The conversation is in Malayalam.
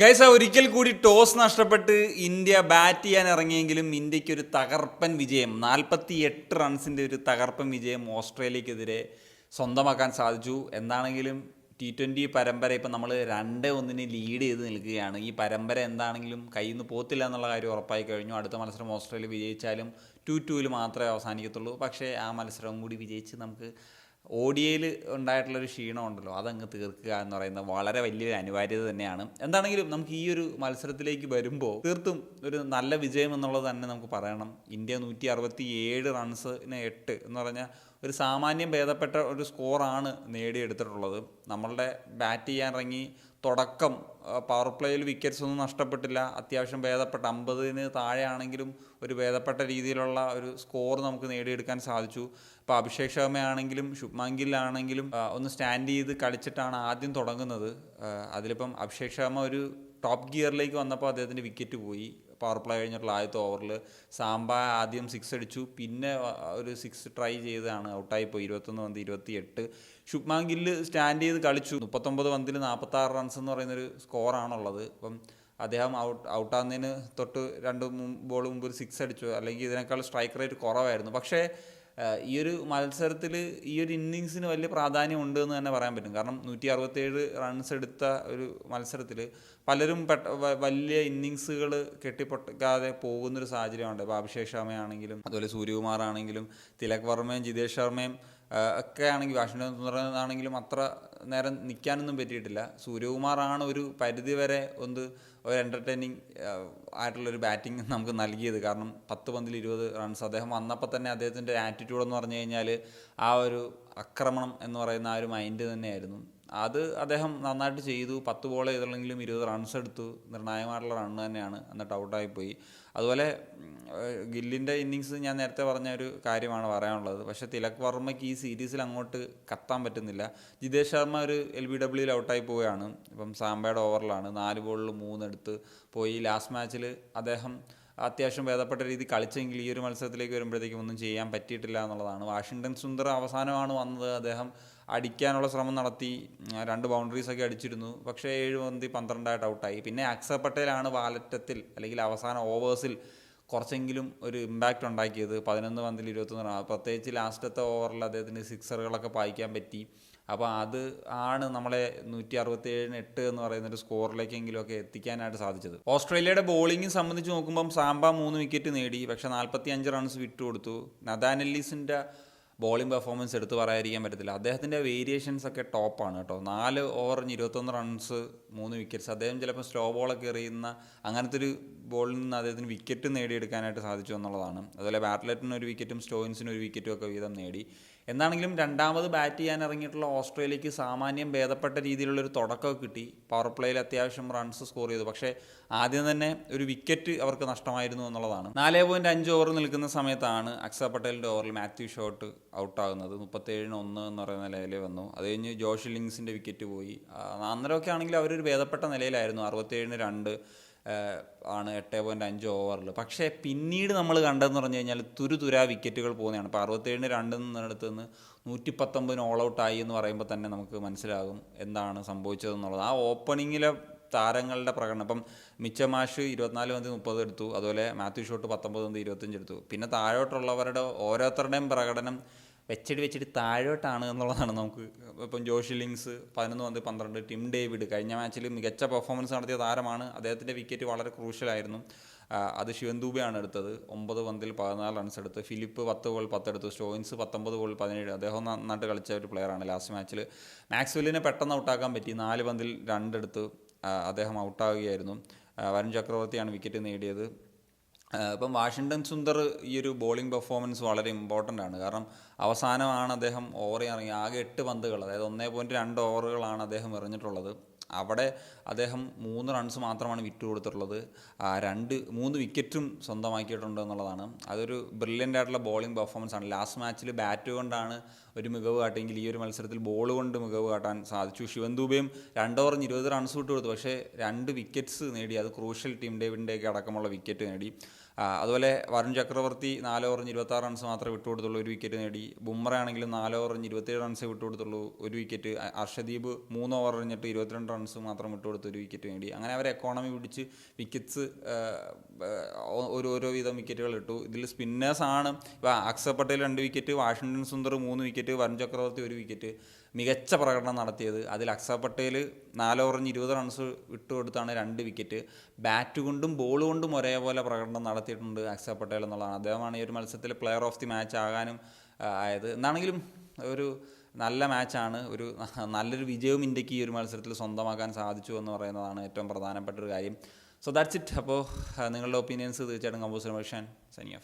ഗൈസ്, ഒരിക്കൽ കൂടി ടോസ് നഷ്ടപ്പെട്ട് ഇന്ത്യ ബാറ്റ് ചെയ്യാൻ ഇറങ്ങിയെങ്കിലും ഇന്ത്യക്ക് ഒരു തകർപ്പൻ വിജയം, 48 റൺസിൻ്റെ ഒരു തകർപ്പൻ വിജയം ഓസ്ട്രേലിയക്കെതിരെ സ്വന്തമാക്കാൻ സാധിച്ചു. എന്താണെങ്കിലും T20 പരമ്പര ഇപ്പം നമ്മൾ 2-1 ലീഡ് ചെയ്ത് നിൽക്കുകയാണ്. ഈ പരമ്പര എന്താണെങ്കിലും കയ്യിൽ നിന്ന് പോത്തില്ല എന്നുള്ള കാര്യം ഉറപ്പായി കഴിഞ്ഞു. അടുത്ത മത്സരം ഓസ്ട്രേലിയ വിജയിച്ചാലും 2-2 മാത്രമേ അവസാനിക്കത്തുള്ളൂ. പക്ഷേ ആ മത്സരം കൂടി വിജയിച്ച് നമുക്ക് ODIയിൽ ഉണ്ടായിട്ടുള്ളൊരു ക്ഷീണം ഉണ്ടല്ലോ, അതങ്ങ് തീർക്കുക എന്ന് പറയുന്നത് വളരെ വലിയൊരു അനിവാര്യത തന്നെയാണ്. എന്താണെങ്കിലും നമുക്ക് ഈ ഒരു മത്സരത്തിലേക്ക് വരുമ്പോൾ തീർത്തും ഒരു നല്ല വിജയം എന്നുള്ളത് തന്നെ നമുക്ക് പറയണം. ഇന്ത്യ 167 റൺസിന് 8 എന്ന് പറഞ്ഞാൽ ഒരു സാമാന്യം ഭേദപ്പെട്ട ഒരു സ്കോറാണ് നേടിയെടുത്തിട്ടുള്ളത്. നമ്മളുടെ ബാറ്റ് ചെയ്യാൻ ഇറങ്ങി തുടക്കം പവർ പ്ലേയിൽ വിക്കറ്റ്സ് ഒന്നും നഷ്ടപ്പെട്ടില്ല. അത്യാവശ്യം ഭേദപ്പെട്ട 50-ന് താഴെയാണെങ്കിലും ഒരു ഭേദപ്പെട്ട രീതിയിലുള്ള ഒരു സ്കോർ നമുക്ക് നേടിയെടുക്കാൻ സാധിച്ചു. ഇപ്പോൾ അഭിഷേക് ശർമ്മയാണെങ്കിലും ശുഭ്മാൻ ഗില്ലാണെങ്കിലും ഒന്ന് സ്റ്റാൻഡ് ചെയ്ത് കളിച്ചിട്ടാണ് ആദ്യം തുടങ്ങുന്നത്. അതിലിപ്പം അഭിഷേക് ശർമ്മ ഒരു ടോപ്പ് ഗിയറിലേക്ക് വന്നപ്പോൾ അദ്ദേഹത്തിൻ്റെ വിക്കറ്റ് പോയി. പവർ പ്ലേ കഴിഞ്ഞിട്ടുള്ള ആദ്യത്തെ ഓവറിൽ സാംബ ആദ്യം 6 അടിച്ചു, പിന്നെ ഒരു 6 ട്രൈ ചെയ്താണ് ഔട്ടായിപ്പോയി. 21 പന്ത് 28. ശുഭ്മാൻ ഗില്ല് സ്റ്റാൻഡ് ചെയ്ത് കളിച്ചു. 39 പന്തിൽ 46 റൺസ് എന്ന് പറയുന്നൊരു സ്കോറാണുള്ളത്. അപ്പം അദ്ദേഹം ഔട്ടാകുന്നതിന് തൊട്ട് 2 ബോൾ മുമ്പ് ഒരു 6 അടിച്ചു. അല്ലെങ്കിൽ ഇതിനേക്കാൾ സ്ട്രൈക്ക് റേറ്റ് കുറവായിരുന്നു. പക്ഷേ ഈ ഒരു മത്സരത്തിൽ ഈ ഒരു ഇന്നിങ്സിന് വലിയ പ്രാധാന്യം ഉണ്ട് എന്ന് തന്നെ പറയാൻ പറ്റും. കാരണം 167 റൺസ് എടുത്ത ഒരു മത്സരത്തിൽ പലരും വലിയ ഇന്നിങ്സുകൾ കെട്ടിപ്പൊട്ടാതെ പോകുന്നൊരു സാഹചര്യമുണ്ട്. ഇപ്പോൾ അഭിഷേക് ശർമ്മയാണെങ്കിലും അതുപോലെ സൂര്യകുമാർ ആണെങ്കിലും തിലക് വർമ്മയും ജിതേഷ് ശർമ്മയും ഒക്കെ ആണെങ്കിൽ വാഷിംഗ്ടൺ സുന്ദറാണെങ്കിലും അത്ര നേരം നിൽക്കാനൊന്നും പറ്റിയിട്ടില്ല. സൂര്യകുമാറാണ് ഒരു പരിധിവരെ ഒരു എൻ്റർടൈനിങ് ആയിട്ടുള്ളൊരു ബാറ്റിംഗ് നമുക്ക് നൽകിയത്. കാരണം 10 പന്തിൽ 20 റൺസ്. അദ്ദേഹം വന്നപ്പോൾ തന്നെ അദ്ദേഹത്തിൻ്റെ ആറ്റിറ്റ്യൂഡ് എന്ന് പറഞ്ഞു കഴിഞ്ഞാൽ ആ ഒരു ആക്രമണം എന്ന് പറയുന്ന ആ ഒരു മൈൻഡ് തന്നെയായിരുന്നു. അത് അദ്ദേഹം നന്നായിട്ട് ചെയ്തു. 10 ബോൾ ചെയ്തില്ലെങ്കിലും 20 റൺസ് എടുത്തു. നിർണായകമായിട്ടുള്ള റണ്ണ് തന്നെയാണ്. എന്നിട്ട് ഔട്ടായിപ്പോയി. അതുപോലെ ഗില്ലിൻ്റെ ഇന്നിങ്സ് ഞാൻ നേരത്തെ പറഞ്ഞ ഒരു കാര്യമാണ് പറയാനുള്ളത്. പക്ഷേ തിലക് വർമ്മയ്ക്ക് ഈ സീരീസിൽ അങ്ങോട്ട് കത്താൻ പറ്റുന്നില്ല. ജിതേഷ് ശർമ്മ ഒരു LBWയിൽ ഔട്ടായി പോവുകയാണ്. ഇപ്പം സാംബയുടെ ഓവറിലാണ് 4 ബോളിൽ 3 എടുത്ത് പോയി. ലാസ്റ്റ് മാച്ചിൽ അദ്ദേഹം അത്യാവശ്യം ഭേദപ്പെട്ട രീതി കളിച്ചെങ്കിൽ ഈ ഒരു മത്സരത്തിലേക്ക് വരുമ്പോഴത്തേക്കും ഒന്നും ചെയ്യാൻ പറ്റിയിട്ടില്ല എന്നുള്ളതാണ്. വാഷിംഗ്ടൺ സുന്ദർ അവസാനമാണ് വന്നത്. അദ്ദേഹം അടിക്കാനുള്ള ശ്രമം നടത്തി, 2 ബൗണ്ടറീസൊക്കെ അടിച്ചിരുന്നു. പക്ഷേ 7 പന്തിൽ 12 ഔട്ടായി. പിന്നെ അക്സർ പട്ടേലാണ് വാലറ്റത്തിൽ അല്ലെങ്കിൽ അവസാന ഓവേഴ്സിൽ കുറച്ചെങ്കിലും ഒരു ഇമ്പാക്റ്റ് ഉണ്ടാക്കിയത്. 11 പന്തിൽ 21 പ്രത്യേകിച്ച് ലാസ്റ്റത്തെ ഓവറിൽ അദ്ദേഹത്തിന് സിക്സറുകളൊക്കെ പായിക്കാൻ പറ്റി. അപ്പോൾ അത് ആണ് നമ്മളെ 167-8 എന്ന് പറയുന്നൊരു സ്കോറിലേക്കെങ്കിലുമൊക്കെ എത്തിക്കാനായിട്ട് സാധിച്ചത്. ഓസ്ട്രേലിയയുടെ ബോളിംഗ് സംബന്ധിച്ച് നോക്കുമ്പം സാംബ 3 വിക്കറ്റ് നേടി. പക്ഷേ 45 റൺസ് വിട്ടുകൊടുത്തു. നഥാൻ എല്ലിസിൻ്റെ ബോളിംഗ് പെർഫോമൻസ് എടുത്ത് പറയാതിരിക്കാൻ പറ്റത്തില്ല. അദ്ദേഹത്തിൻ്റെ വേരിയേഷൻസ് ഒക്കെ ടോപ്പാണ് കേട്ടോ. 4 ഓവറിന് 21 റൺസ് 3 വിക്കറ്റ്സ്. അദ്ദേഹം ചിലപ്പോൾ സ്ലോ ബോളൊക്കെ എറിയുന്ന അങ്ങനത്തെ ഒരു ബോളിൽ നിന്ന് അദ്ദേഹത്തിന് വിക്കറ്റ് നേടിയെടുക്കാനായിട്ട് സാധിച്ചു എന്നുള്ളതാണ്. അതുപോലെ ബാറ്റ്ലെറ്റിന് 1 വിക്കറ്റും സ്റ്റോയിൻസിന് 1 വിക്കറ്റും ഒക്കെ വീതം നേടി. എന്താണെങ്കിലും രണ്ടാമത് ബാറ്റ് ചെയ്യാൻ ഇറങ്ങിയിട്ടുള്ള ഓസ്ട്രേലിയക്ക് സാമാന്യം ഭേദപ്പെട്ട രീതിയിലുള്ളൊരു തുടക്കമൊക്കെ കിട്ടി. പവർ പ്ലേയിൽ അത്യാവശ്യം റൺസ് സ്കോർ ചെയ്തു. പക്ഷേ ആദ്യം തന്നെ ഒരു വിക്കറ്റ് അവർക്ക് നഷ്ടമായിരുന്നു എന്നുള്ളതാണ്. 4.5 ഓവർ നിൽക്കുന്ന സമയത്താണ് അക്സർ പട്ടേലിൻ്റെ ഓവറിൽ മാത്യു ഷോട്ട് ഔട്ടാകുന്നത്. 37-1 എന്ന് പറയുന്ന നിലയിൽ വന്നു. അത് കഴിഞ്ഞ് ജോഷ് ലിങ്സിൻ്റെ വിക്കറ്റ് പോയി. അന്നേരമൊക്കെ ആണെങ്കിൽ അവരൊരു ഭേദപ്പെട്ട നിലയിലായിരുന്നു. 67-2 ആണ് 8.5 ഓവറിൽ. പക്ഷേ പിന്നീട് നമ്മൾ കണ്ടതെന്ന് പറഞ്ഞു കഴിഞ്ഞാൽ തുരുതുരാ വിക്കറ്റുകൾ പോകുന്നതാണ്. ഇപ്പോൾ 67-2 എന്നിടത്ത് നിന്ന് 119 ഓൾ ഔട്ടായി എന്ന് പറയുമ്പോൾ തന്നെ നമുക്ക് മനസ്സിലാകും എന്താണ് സംഭവിച്ചതെന്നുള്ളത്. ആ ഓപ്പണിങ്ങിലെ താരങ്ങളുടെ പ്രകടനം. ഇപ്പം മിച്ചമാഷ് 24 പന്തിൽ 30 എടുത്തു. അതുപോലെ മാത്യു ഷോട്ട് 19 പന്തിൽ 25 എടുത്തു. പിന്നെ താഴോട്ടുള്ളവരുടെ ഓരോരുത്തരുടെയും പ്രകടനം വെച്ചിട്ട് താഴോട്ടാണ് എന്നുള്ളതാണ് നമുക്ക്. ഇപ്പം ജോഷ് ലിങ്സ് 11 പന്തിൽ 12. ടിം ഡേവിഡ് കഴിഞ്ഞ മാച്ചിൽ മികച്ച പെർഫോമൻസ് നടത്തിയ താരമാണ്. അദ്ദേഹത്തിൻ്റെ വിക്കറ്റ് വളരെ ക്രൂഷ്യലായിരുന്നു. അത് ശിവൻ ദൂബെയാണ് എടുത്തത്. 9 പന്തിൽ 14 റൺസ് എടുത്ത്. ഫിലിപ്പ് 10 ബോൾ 10 എടുത്തു. Stoinis 19 ball 17. അദ്ദേഹം നന്നായിട്ട് കളിച്ച ഒരു പ്ലെയറാണ്. ലാസ്റ്റ് മാച്ചിൽ മാക്സ്വെല്ലിനെ പെട്ടെന്ന് ഔട്ടാക്കാൻ പറ്റി. 4 പന്തിൽ 2 എടുത്ത് അദ്ദേഹം ഔട്ടാവുകയായിരുന്നു. വരുൺ ചക്രവർത്തിയാണ് വിക്കറ്റ് നേടിയത്. ഇപ്പം വാഷിംഗ്ടൺ സുന്ദർ ഈ ഒരു ബോളിംഗ് പെർഫോമൻസ് വളരെ ഇമ്പോർട്ടൻ്റ് ആണ്. കാരണം അവസാനമാണ് അദ്ദേഹം ഓവർ ഇറങ്ങി. ആകെ 8 പന്തുകൾ, അതായത് 1.2 ഓവറുകളാണ് അദ്ദേഹം എറിഞ്ഞിട്ടുള്ളത്. അവിടെ അദ്ദേഹം 3 റൺസ് മാത്രമാണ് വിറ്റ് കൊടുത്തിട്ടുള്ളത്. 3 വിക്കറ്റും സ്വന്തമാക്കിയിട്ടുണ്ട് എന്നുള്ളതാണ്. അതൊരു ബ്രില്യൻ്റ് ആയിട്ടുള്ള ബോളിംഗ് പെർഫോമൻസ് ആണ്. ലാസ്റ്റ് മാച്ചിൽ ബാറ്റ് കൊണ്ടാണ് ഒരു മികവ് കാട്ടിയെങ്കിൽ ഈ ഒരു മത്സരത്തിൽ ബോൾ കൊണ്ട് മികവ് കാട്ടാൻ സാധിച്ചു. ശിവൻ ദൂബെയും 2 ഓവറിന് 20 റൺസ് വിട്ട് കൊടുത്തു. പക്ഷേ 2 വിക്കറ്റ്സ് നേടി. അത് ക്രൂഷ്യൽ. ടീം ഡേവിഡിൻ്റെയൊക്കെ അടക്കമുള്ള വിക്കറ്റ് നേടി. അതുപോലെ വരുൺ ചക്രവർത്തി 4 ഓവറിന് 26 റൺസ് മാത്രമേ വിട്ടുകൊടുത്തുള്ളൂ, 1 വിക്കറ്റ് നേടി. ബുംറ ആണെങ്കിലും 4 ഓവറിന് 27 റൺസേ വിട്ടുകൊടുത്തുള്ളൂ, 1 വിക്കറ്റ്. അർഷദീപ് 3 ഓവർ എറിഞ്ഞിട്ട് 22 റൺസ് മാത്രം വിട്ടുകൊടുത്ത് 1 വിക്കറ്റ് നേടി. അങ്ങനെ അവർ എക്കോണമി പിടിച്ച് വിക്കറ്റ്സ് ഓരോ വീതം വിക്കറ്റുകൾ ഇട്ടു. ഇതിൽ സ്പിന്നേഴ്സാണ് Axar Patel 2 wicket, Washington Sundar 3 wicket, Varun Chakravarthy 1 wicket. മികച്ച പ്രകടനം നടത്തിയത്. അതിൽ അക്സർ പട്ടേൽ 4 ഓവറിന് 20 റൺസ് വിട്ടുകൊടുത്താണ് 2 വിക്കറ്റ്. ബാറ്റ് കൊണ്ടും ബോൾ കൊണ്ടും ഒരേപോലെ പ്രകടനം നടത്തിയിട്ടുണ്ട് അക്സർ പട്ടേൽ എന്നുള്ളതാണ്. അദ്ദേഹമാണ് ഈ ഒരു മത്സരത്തിൽ പ്ലെയർ ഓഫ് ദി മാച്ച് ആകാനും ആയത്. എന്താണെങ്കിലും ഒരു നല്ല മാച്ചാണ്. നല്ലൊരു വിജയവും ഇന്ത്യക്ക് ഈ ഒരു മത്സരത്തിൽ സ്വന്തമാക്കാൻ സാധിച്ചു എന്ന് പറയുന്നതാണ് ഏറ്റവും പ്രധാനപ്പെട്ട ഒരു കാര്യം. So that's it. അപ്പോൾ നിങ്ങളുടെ ഒപ്പീനിയൻസ് തീർച്ചയായിട്ടും കമ്പോസ് രമേശൻ സൈനിങ് ഓഫ്.